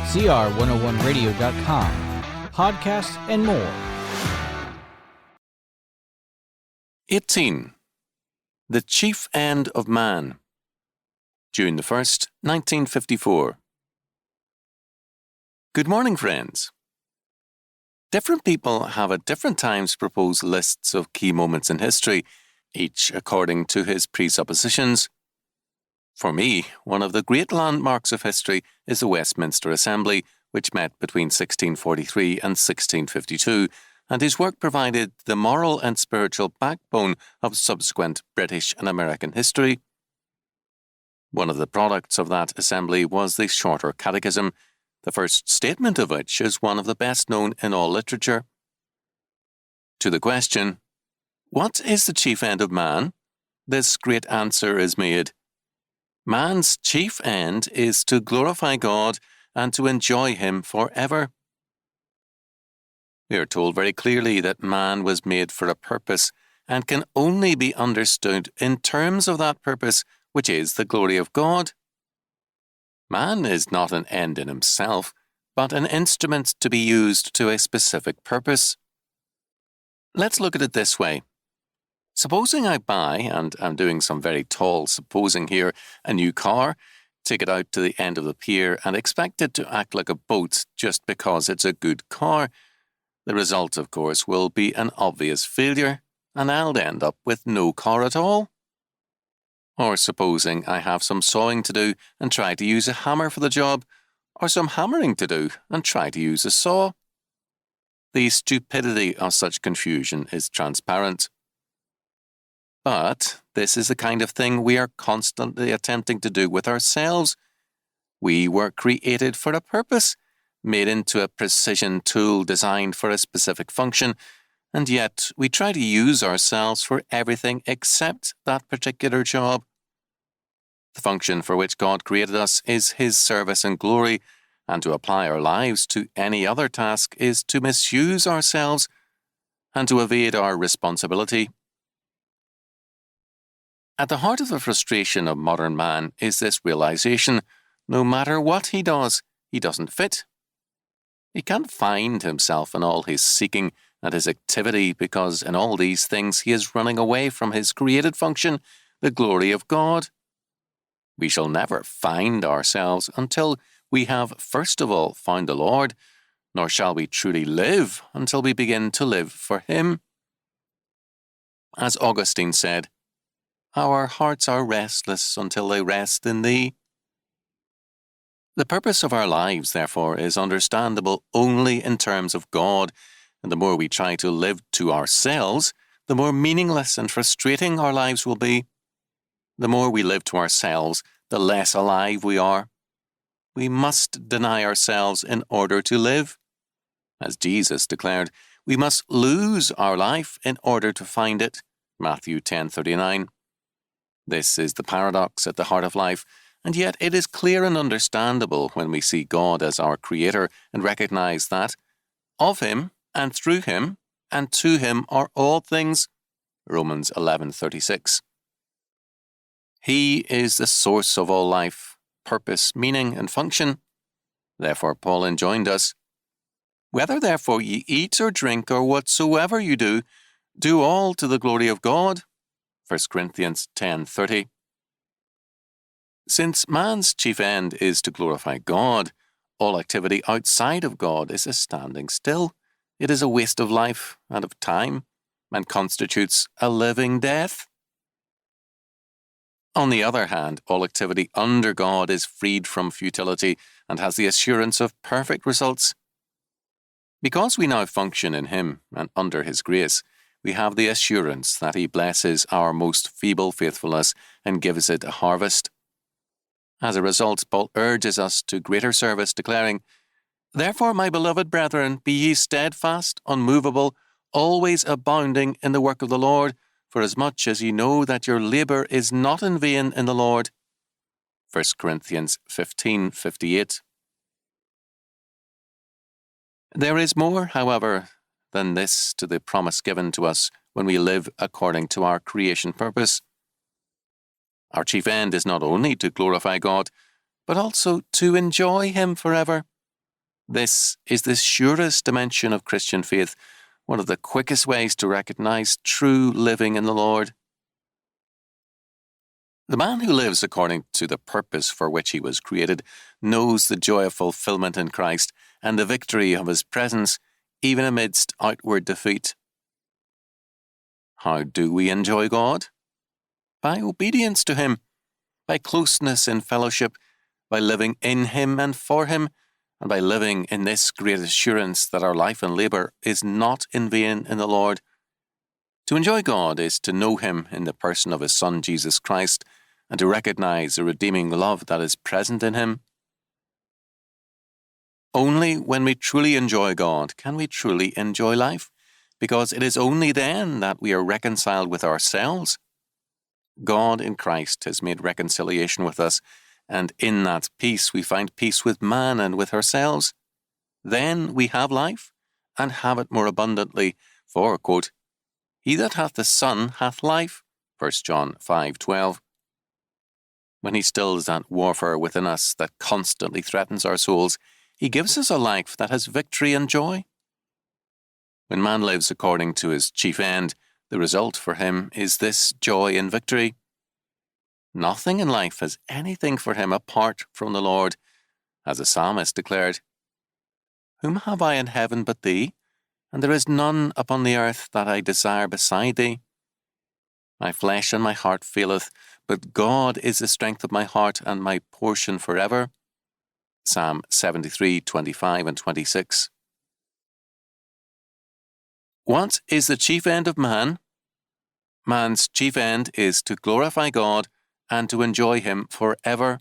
CR101radio.com, podcasts, and more. 18. The Chief End of Man. June the 1st, 1954. Good morning, friends. Different people have at different times proposed lists of key moments in history, each according to his presuppositions. For me, one of the great landmarks of history is the Westminster Assembly, which met between 1643 and 1652, and whose work provided the moral and spiritual backbone of subsequent British and American history. One of the products of that assembly was the Shorter Catechism, the first statement of which is one of the best known in all literature. To the question, what is the chief end of man? This great answer is made. Man's chief end is to glorify God and to enjoy Him forever. We are told very clearly that man was made for a purpose and can only be understood in terms of that purpose, which is the glory of God. Man is not an end in himself, but an instrument to be used to a specific purpose. Let's look at it this way. Supposing I buy, and I'm doing some very tall supposing here, a new car, take it out to the end of the pier and expect it to act like a boat just because it's a good car. The result, of course, will be an obvious failure, and I'll end up with no car at all. Or supposing I have some sawing to do and try to use a hammer for the job, or some hammering to do and try to use a saw. The stupidity of such confusion is transparent. But this is the kind of thing we are constantly attempting to do with ourselves. We were created for a purpose, made into a precision tool designed for a specific function, and yet we try to use ourselves for everything except that particular job. The function for which God created us is His service and glory, and to apply our lives to any other task is to misuse ourselves and to evade our responsibility. At the heart of the frustration of modern man is this realization, no matter what he does, he doesn't fit. He can't find himself in all his seeking and his activity because in all these things he is running away from his created function, the glory of God. We shall never find ourselves until we have first of all found the Lord, nor shall we truly live until we begin to live for Him. As Augustine said, our hearts are restless until they rest in Thee. The purpose of our lives, therefore, is understandable only in terms of God, and the more we try to live to ourselves, the more meaningless and frustrating our lives will be. The more we live to ourselves, the less alive we are. We must deny ourselves in order to live. As Jesus declared, we must lose our life in order to find it. Matthew 10:39. This is the paradox at the heart of life, and yet it is clear and understandable when we see God as our Creator and recognize that of Him and through Him and to Him are all things. Romans 11:36. He is the source of all life, purpose, meaning, and function. Therefore Paul enjoined us, whether therefore ye eat or drink or whatsoever you do all to the glory of God. 1 Corinthians 10:30. Since man's chief end is to glorify God, all activity outside of God is a standing still. It is a waste of life and of time, and constitutes a living death. On the other hand, all activity under God is freed from futility and has the assurance of perfect results. Because we now function in Him and under His grace, we have the assurance that He blesses our most feeble faithfulness and gives it a harvest. As a result, Paul urges us to greater service, declaring, Therefore, my beloved brethren, be ye steadfast, unmovable, always abounding in the work of the Lord, forasmuch as ye know that your labour is not in vain in the Lord. 1 Corinthians 15:58. There is more, however, than this to the promise given to us when we live according to our creation purpose. Our chief end is not only to glorify God, but also to enjoy Him forever. This is the surest dimension of Christian faith, one of the quickest ways to recognize true living in the Lord. The man who lives according to the purpose for which he was created knows the joy of fulfillment in Christ and the victory of his presence, even amidst outward defeat. How do we enjoy God? By obedience to Him, by closeness in fellowship, by living in Him and for Him, and by living in this great assurance that our life and labour is not in vain in the Lord. To enjoy God is to know Him in the person of His Son Jesus Christ, and to recognise the redeeming love that is present in Him. Only when we truly enjoy God can we truly enjoy life, because it is only then that we are reconciled with ourselves. God in Christ has made reconciliation with us, and in that peace we find peace with man and with ourselves. Then we have life, and have it more abundantly, for, quote, "He that hath the Son hath life," 1 John 5:12. When He stills that warfare within us that constantly threatens our souls, He gives us a life that has victory and joy. When man lives according to his chief end, the result for him is this joy and victory. Nothing in life has anything for him apart from the Lord, as the psalmist declared, "Whom have I in heaven but Thee? And there is none upon the earth that I desire beside Thee. My flesh and my heart faileth, but God is the strength of my heart and my portion forever." Psalm 73:25 and 26. What is the chief end of man? Man's chief end is to glorify God and to enjoy Him forever.